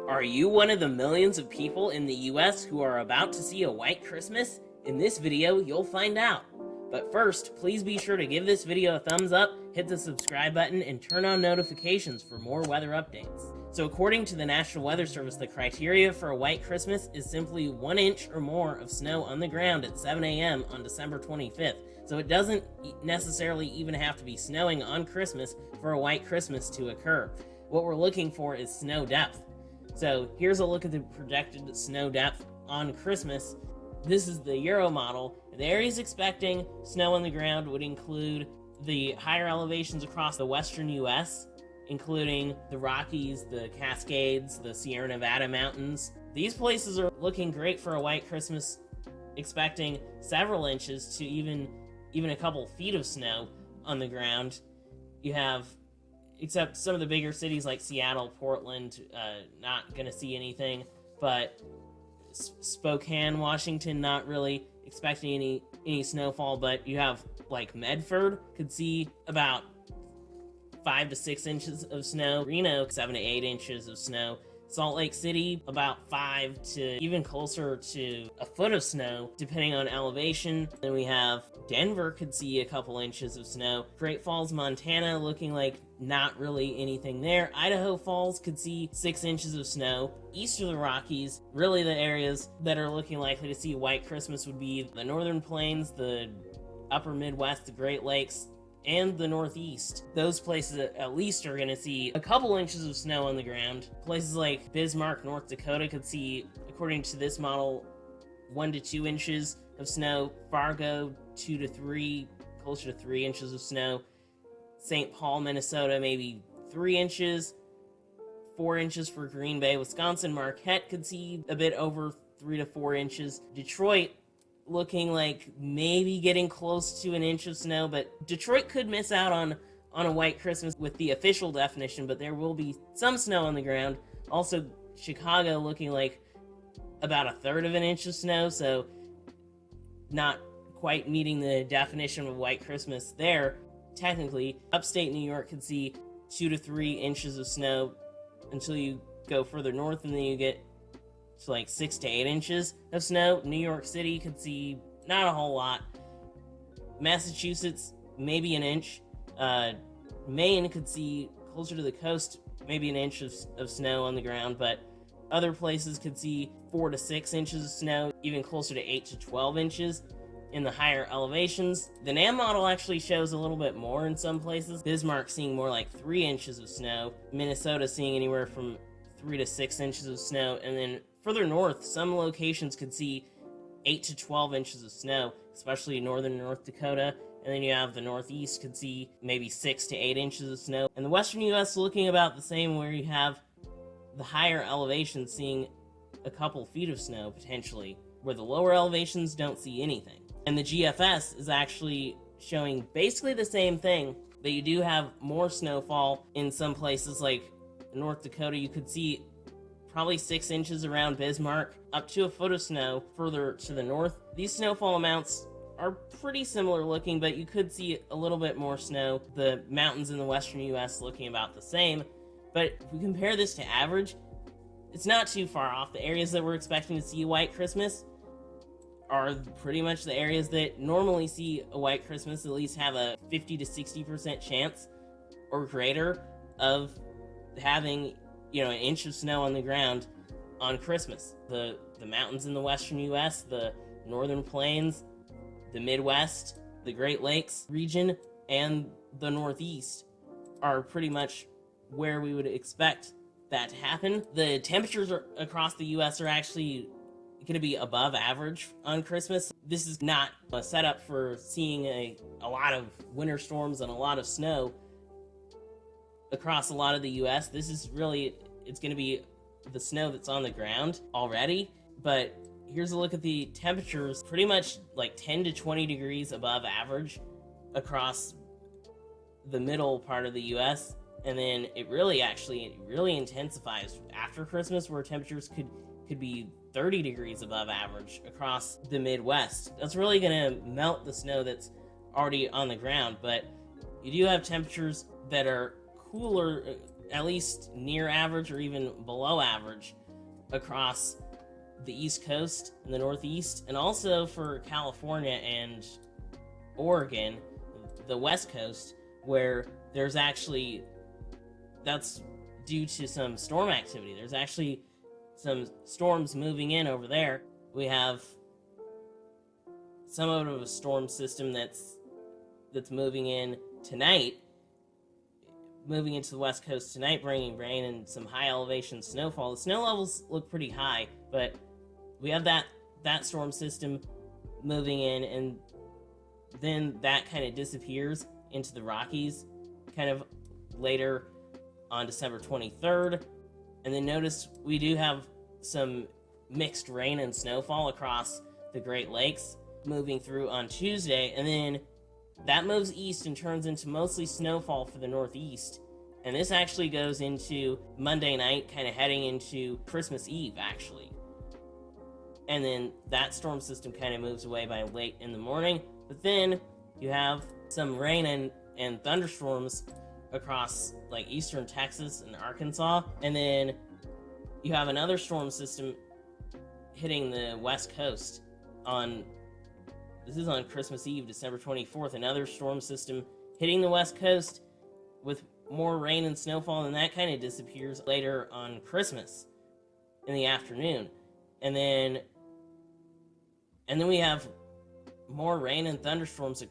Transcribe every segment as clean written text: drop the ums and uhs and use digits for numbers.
Are you one of the millions of people in the US who are about to see a white Christmas? In this video, you'll find out. But first, please be sure to give this video a thumbs up, hit the subscribe button, and turn on notifications for more weather updates. So according to the National Weather Service, the criteria for a white Christmas is simply 1 inch or more of snow on the ground at 7 a.m. on December 25th. So it doesn't necessarily even have to be snowing on Christmas for a white Christmas to occur. What we're looking for is snow depth. So here's a look at the projected snow depth on Christmas. This is the Euro model. The areas expecting snow on the ground would include the higher elevations across the western US, including the Rockies, the Cascades, the Sierra Nevada mountains. These places are looking great for a white Christmas, expecting several inches to even a couple feet of snow on the ground. You have, except some of the bigger cities like Seattle, Portland, not gonna see anything, but Spokane, Washington, not really expecting any snowfall, but you have like Medford could see about 5 to 6 inches of snow, Reno 7 to 8 inches of snow, Salt Lake City about 5 to even closer to a foot of snow depending on elevation. Then we have Denver could see a couple inches of snow, Great Falls, Montana looking like not really anything there. Idaho Falls could see 6 inches of snow. East of the Rockies, really the areas that are looking likely to see a white Christmas would be the Northern Plains, the Upper Midwest, the Great Lakes, and the Northeast. Those places at least are going to see a couple inches of snow on the ground. Places like Bismarck, North Dakota could see, according to this model, 1 to 2 inches of snow. Fargo, 2 to 3, closer to 3 inches of snow. St. Paul, Minnesota, maybe 3 inches. 4 inches for Green Bay, Wisconsin. Marquette could see a bit over 3 to 4 inches. Detroit, looking like maybe getting close to an inch of snow, but Detroit could miss out on a white Christmas with the official definition, but there will be some snow on the ground. Also, Chicago looking like about 1/3 of an inch of snow, so not quite meeting the definition of white Christmas there. Technically, upstate New York could see 2 to 3 inches of snow until you go further north, and then you get to like 6 to 8 inches of snow. New York City could see not a whole lot. Massachusetts, maybe an inch. Maine could see closer to the coast, maybe an inch of snow on the ground, but other places could see 4 to 6 inches of snow, even closer to 8 to 12 inches in the higher elevations. The NAM model actually shows a little bit more in some places. Bismarck seeing more like 3 inches of snow. Minnesota seeing anywhere from 3 to 6 inches of snow, and then further north, some locations could see 8 to 12 inches of snow, especially northern North Dakota. And then you have the Northeast could see maybe 6 to 8 inches of snow. And the western U.S. looking about the same, where you have the higher elevations seeing a couple feet of snow potentially, where the lower elevations don't see anything. And the GFS is actually showing basically the same thing, that you do have more snowfall in some places like North Dakota. You could see probably 6 inches around Bismarck, up to a foot of snow further to the north. These snowfall amounts are pretty similar looking, but you could see a little bit more snow. The mountains in the western US looking about the same. But if we compare this to average, it's not too far off. The areas that we're expecting to see a white Christmas are pretty much the areas that normally see a white Christmas, at least have a 50 to 60% chance or greater of having an inch of snow on the ground on Christmas. The mountains in the western US, the northern plains, the Midwest, the Great Lakes region, and the Northeast are pretty much where we would expect that to happen. The temperatures across the US are actually going to be above average on Christmas. This is not a setup for seeing a lot of winter storms and a lot of snow across a lot of the US. This is really, it's going to be the snow that's on the ground already. But here's a look at the temperatures, pretty much like 10 to 20 degrees above average across the middle part of the US. And then it really intensifies after Christmas, where temperatures could be 30 degrees above average across the Midwest. That's really going to melt the snow that's already on the ground, but you do have temperatures that are cooler, at least near average or even below average across the East Coast and the Northeast, and also for California and Oregon, the West Coast, where there's actually, that's due to some storm activity. There's actually some storms moving in over there. We have somewhat of a storm system that's moving in tonight, moving into the West Coast tonight, bringing rain and some high elevation snowfall. The snow levels look pretty high, but we have that storm system moving in, and then that kind of disappears into the Rockies kind of later on December 23rd. And then notice we do have some mixed rain and snowfall across the Great Lakes moving through on Tuesday, and then that moves east and turns into mostly snowfall for the Northeast. And this actually goes into Monday night, kind of heading into Christmas Eve, actually. And then that storm system kind of moves away by late in the morning. But then you have some rain and thunderstorms across like eastern Texas and Arkansas. And then you have another storm system hitting the West Coast this is on Christmas Eve, December 24th. Another storm system hitting the West Coast with more rain and snowfall, and that kind of disappears later on Christmas in the afternoon. And then we have more rain and thunderstorms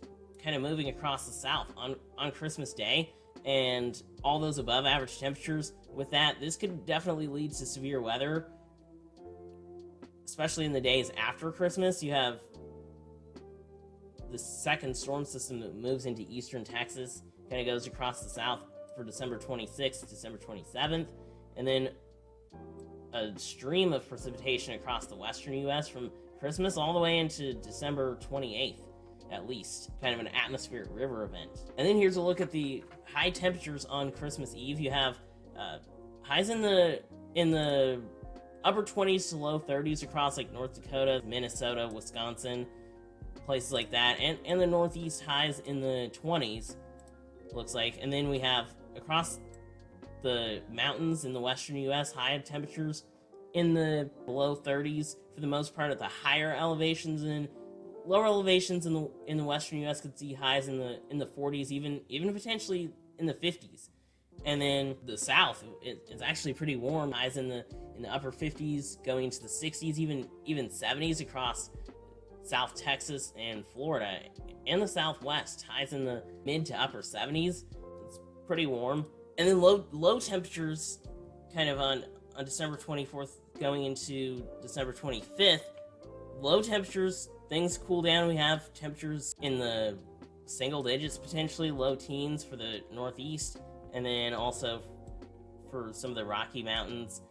kind of moving across the south on Christmas Day, and all those above average temperatures. With that, this could definitely lead to severe weather, especially in the days after Christmas. You have the second storm system that moves into eastern Texas, kind of goes across the south for December 26th, December 27th, and then a stream of precipitation across the western U.S. from Christmas all the way into December 28th, at least. Kind of an atmospheric river event. And then here's a look at the high temperatures on Christmas Eve. You have highs in the upper 20s to low 30s across like North Dakota, Minnesota, Wisconsin, places like that, and the Northeast highs in the 20s, looks like. And then we have across the mountains in the western U.S. high temperatures in the below 30s for the most part at the higher elevations, and lower elevations in the western U.S. could see highs in the 40s, even potentially in the 50s. And then the south, it's actually pretty warm, highs in the upper 50s, going into the 60s, even 70s across South Texas and Florida, and the Southwest, highs in the mid to upper 70s. It's pretty warm. And then low temperatures kind of on December 24th going into December 25th. Low temperatures, things cool down. We have temperatures in the single digits, potentially low teens for the Northeast, and then also for some of the Rocky Mountains.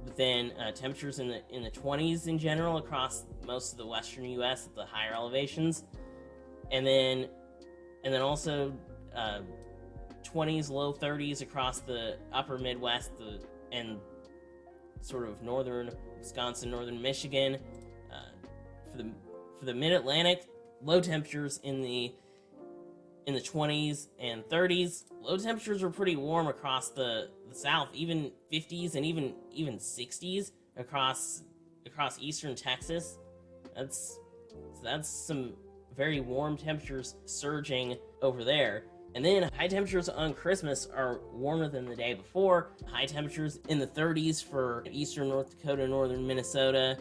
But then temperatures in the 20s in general across most of the western U.S. at the higher elevations, and then also 20s, low 30s across the upper Midwest and sort of northern Wisconsin, northern Michigan. For the Mid-Atlantic, low temperatures in the 20s and 30s. Low temperatures are pretty warm across the south, even 50s and even 60s across eastern Texas. That's some very warm temperatures surging over there. And then high temperatures on Christmas are warmer than the day before. High temperatures in the 30s for eastern North Dakota, northern Minnesota,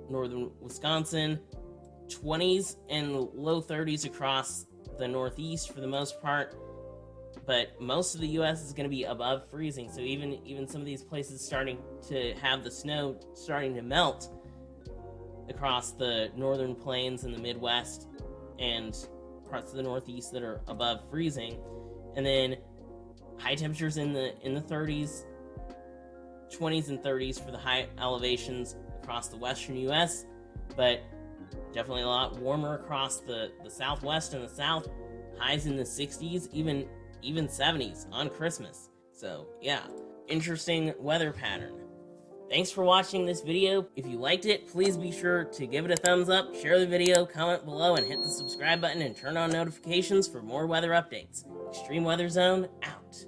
northern Wisconsin. 20s and low 30s across the Northeast for the most part, but most of the U.S. is going to be above freezing. So even some of these places starting to have the snow starting to melt across the northern plains and the Midwest and parts of the Northeast that are above freezing. And then high temperatures in the 30s, 20s and 30s for the high elevations across the western U.S., but definitely a lot warmer across the Southwest and the South. Highs in the 60s, even 70s on Christmas. So yeah, interesting weather pattern. Thanks for watching this video. If you liked it, please be sure to give it a thumbs up, share the video, comment below, and hit the subscribe button and turn on notifications for more weather updates. Extreme Weather Zone out.